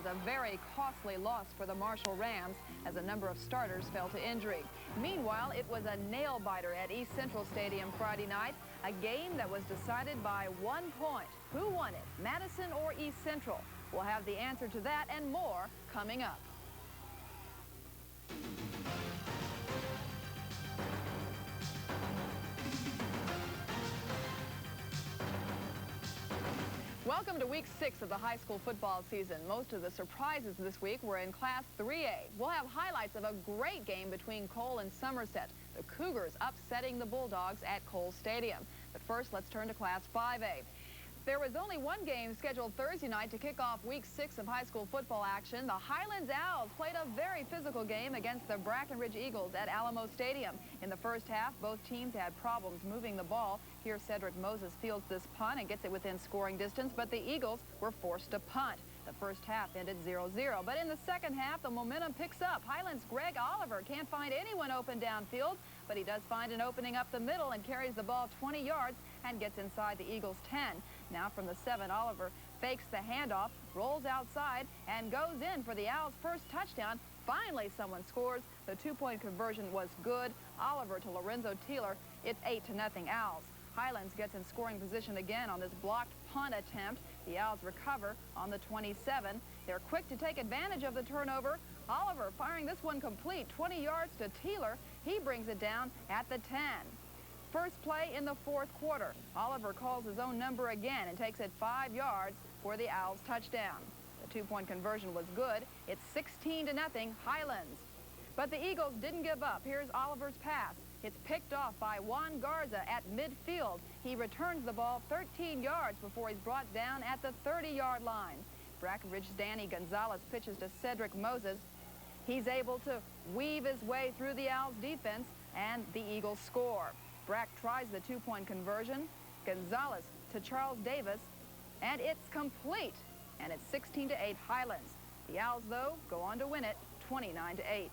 was a very costly loss for the Marshall Rams as a number of starters fell to injury. Meanwhile, it was a nail-biter at East Central Stadium Friday night, a game that was decided by 1 point. Who won it, Madison or East Central? We'll have the answer to that and more coming up. Welcome to week 6 of the high school football season. Most of the surprises this week were in Class 3A. We'll have highlights of a great game between Cole and Somerset. The Cougars upsetting the Bulldogs at Cole Stadium. But first, let's turn to Class 5A. There was only one game scheduled Thursday night to kick off week 6 of high school football action. The Highlands Owls played a very physical game against the Brackenridge Eagles at Alamo Stadium. In the first half, both teams had problems moving the ball. Here, Cedric Moses fields this punt and gets it within scoring distance, but the Eagles were forced to punt. The first half ended 0-0, but in the second half, the momentum picks up. Highlands' Greg Oliver can't find anyone open downfield, but he does find an opening up the middle and carries the ball 20 yards and gets inside the Eagles' 10. Now from the 7, Oliver fakes the handoff, rolls outside, and goes in for the Owls' first touchdown. Finally, someone scores. The 2-point conversion was good. Oliver to Lorenzo Teeler. It's 8-0 Owls. Highlands gets in scoring position again on this blocked punt attempt. The Owls recover on the 27. They're quick to take advantage of the turnover. Oliver firing this one complete, 20 yards to Teeler. He brings it down at the 10. First play in the fourth quarter. Oliver calls his own number again and takes it 5 yards for the Owls' touchdown. The 2-point conversion was good. It's 16-0 Highlands. But the Eagles didn't give up. Here's Oliver's pass. It's picked off by Juan Garza at midfield. He returns the ball 13 yards before he's brought down at the 30-yard line. Brackenridge's Danny Gonzalez pitches to Cedric Moses. He's able to weave his way through the Owls' defense, and the Eagles score. Brack tries the 2-point conversion. Gonzalez to Charles Davis, and it's complete. And it's 16-8 Highlands. The Owls, though, go on to win it 29-8.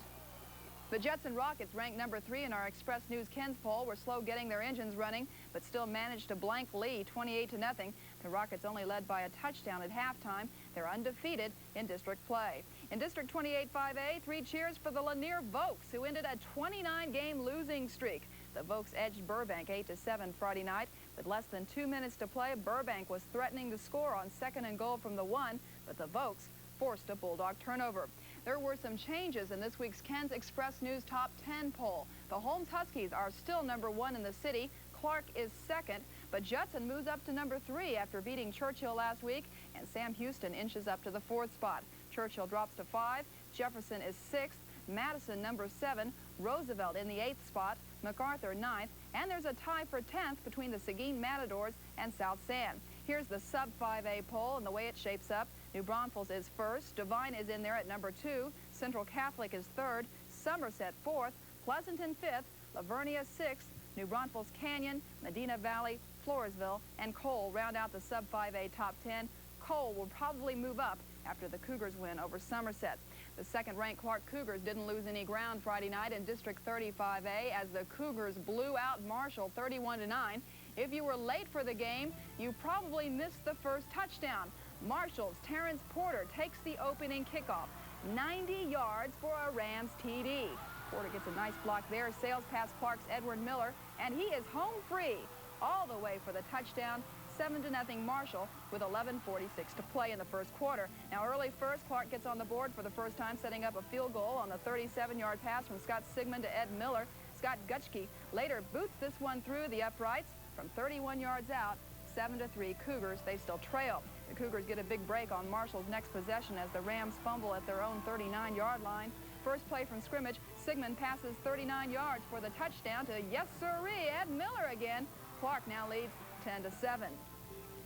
The Jetson Rockets, ranked number 3 in our Express News Ken's poll, were slow getting their engines running, but still managed to blank Lee 28-0. The Rockets only led by a touchdown at halftime. They're undefeated in district play. In District 28-5A, 3 cheers for the Lanier Vokes, who ended a 29-game losing streak. The Vokes edged Burbank 8-7 Friday night. With less than 2 minutes to play, Burbank was threatening to score on 2nd and goal from the 1, but the Vokes forced a Bulldog turnover. There were some changes in this week's Ken's Express News Top 10 poll. The Holmes Huskies are still number 1 in the city. Clark is 2nd, but Judson moves up to number 3 after beating Churchill last week, and Sam Houston inches up to the 4th spot. Churchill drops to 5. Jefferson is 6th. Madison number 7. Roosevelt in the 8th spot. MacArthur 9th. And there's a tie for 10th between the Seguin Matadors and South San. Here's the sub-5A poll and the way it shapes up. New Braunfels is 1st. Devine is in there at number 2. Central Catholic is 3rd. Somerset 4th. Pleasanton 5th. Lavernia 6th. New Braunfels Canyon, Medina Valley, Floresville, and Cole round out the sub-5A top 10. Cole will probably move up after the Cougars win over Somerset. The second-ranked Clark Cougars didn't lose any ground Friday night in District 35A as the Cougars blew out Marshall 31-9. If you were late for the game, you probably missed the first touchdown. Marshall's Terrence Porter takes the opening kickoff, 90 yards for a Rams TD. Porter gets a nice block there, sails past Clark's Edward Miller, and he is home free all the way for the touchdown. 7-0 Marshall with 11:46 to play in the first quarter. Now early first, Clark gets on the board for the first time, setting up a field goal on the 37-yard pass from Scott Sigmund to Ed Miller. Scott Gutschke later boots this one through the uprights from 31 yards out. 7-3 Cougars. They still trail. The Cougars get a big break on Marshall's next possession as the Rams fumble at their own 39-yard line. First play from scrimmage, Sigmund passes 39 yards for the touchdown to, yes sirree, Ed Miller again. Clark now leads 10-7.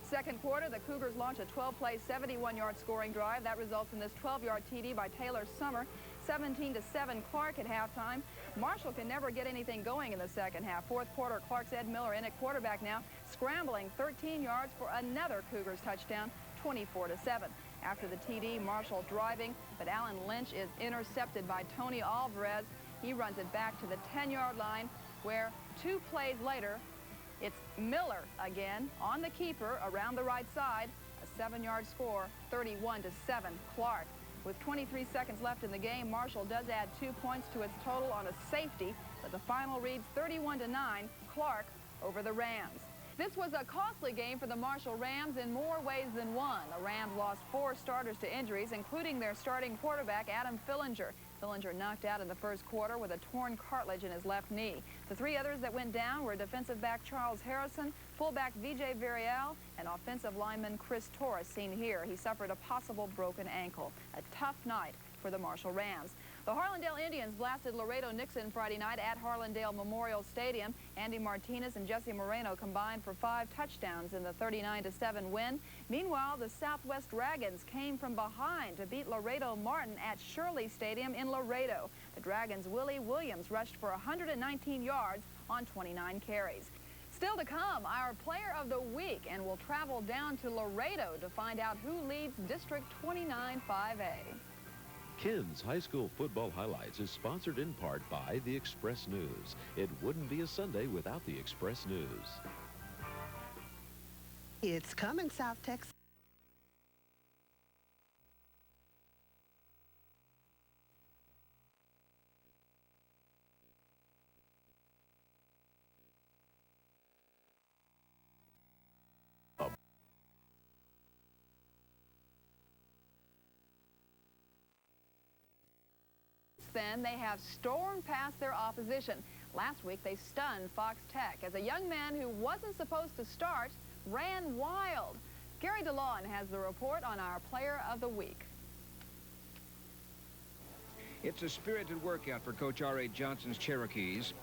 Second quarter, the Cougars launch a 12-play, 71-yard scoring drive. That results in this 12-yard TD by Taylor Summer. 17-7 Clark at halftime. Marshall can never get anything going in the second half. Fourth quarter, Clark's Ed Miller in at quarterback now, scrambling 13 yards for another Cougars touchdown, 24-7. After the TD, Marshall driving, but Alan Lynch is intercepted by Tony Alvarez. He runs it back to the 10-yard line, where 2 plays later, it's Miller again on the keeper around the right side. A 7-yard score, 31-7 Clark. With 23 seconds left in the game, Marshall does add 2 points to its total on a safety, but the final reads 31-9 Clark over the Rams. This was a costly game for the Marshall Rams in more ways than one. The Rams lost 4 starters to injuries, including their starting quarterback, Adam Fillinger. Fillinger knocked out in the first quarter with a torn cartilage in his left knee. The 3 others that went down were defensive back Charles Harrison, fullback Vijay Varial, and offensive lineman Chris Torres, seen here. He suffered a possible broken ankle. A tough night for the Marshall Rams. The Harlandale Indians blasted Laredo-Nixon Friday night at Harlandale Memorial Stadium. Andy Martinez and Jesse Moreno combined for 5 touchdowns in the 39-7 win. Meanwhile, the Southwest Dragons came from behind to beat Laredo Martin at Shirley Stadium in Laredo. The Dragons' Willie Williams rushed for 119 yards on 29 carries. Still to come, our Player of the Week, and we'll travel down to Laredo to find out who leads District 29 5A. Ken's High School Football Highlights is sponsored in part by the Express News. It wouldn't be a Sunday without the Express News. It's coming, South Texas. Then they have stormed past their opposition. Last week they stunned Fox Tech as a young man who wasn't supposed to start ran wild. Gary DeLawn has the report on our Player of the Week. It's a spirited workout for Coach R.A. Johnson's Cherokees.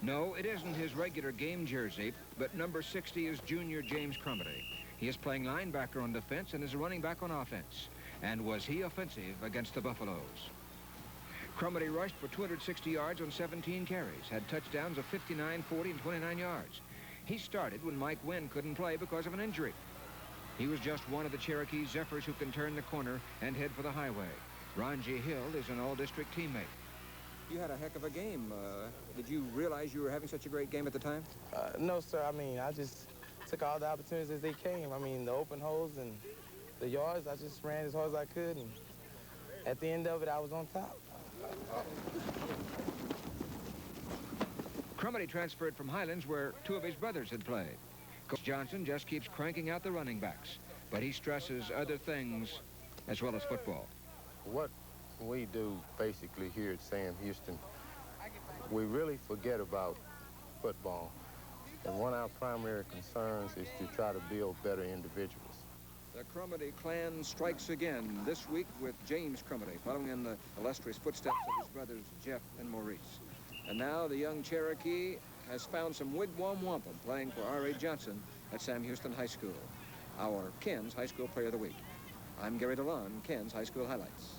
No, it isn't his regular game jersey, but number 60 is junior James Crumedy. He is playing linebacker on defense and is a running back on offense. And was he offensive against the Buffaloes? Crumedy rushed for 260 yards on 17 carries, had touchdowns of 59, 40, and 29 yards. He started when Mike Wynn couldn't play because of an injury. He was just one of the Cherokee Zephyrs who can turn the corner and head for the highway. Ron G. Hill is an all-district teammate. You had a heck of a game. Did you realize you were having such a great game at the time? No, sir. I mean, I just took all the opportunities as they came. I mean, the open holes and the yards, I just ran as hard as I could. And at the end of it, I was on top. Crumedy transferred from Highlands, where 2 of his brothers had played. Coach Johnson just keeps cranking out the running backs, but he stresses other things as well as football. What we do basically here at Sam Houston, we really forget about football. And one of our primary concerns is to try to build better individuals. The Crumedy clan strikes again this week with James Crumedy, following in the illustrious footsteps of his brothers Jeff and Maurice. And now the young Cherokee has found some wigwam wampum playing for R.A. Johnson at Sam Houston High School. Our Ken's High School Player of the Week. I'm Gary DeLawn, Ken's High School Highlights.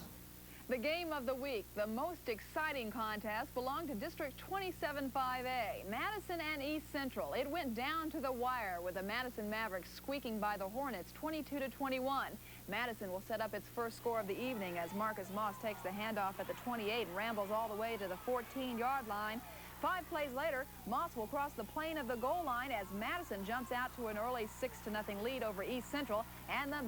The game of the week, the most exciting contest, belonged to District 27 5A, Madison and East Central. It went down to the wire with the Madison Mavericks squeaking by the Hornets 22-21. Madison will set up its first score of the evening as Marcus Moss takes the handoff at the 28 and rambles all the way to the 14-yard line. 5 plays later, Moss will cross the plane of the goal line as Madison jumps out to an early 6-0 lead over East Central, and the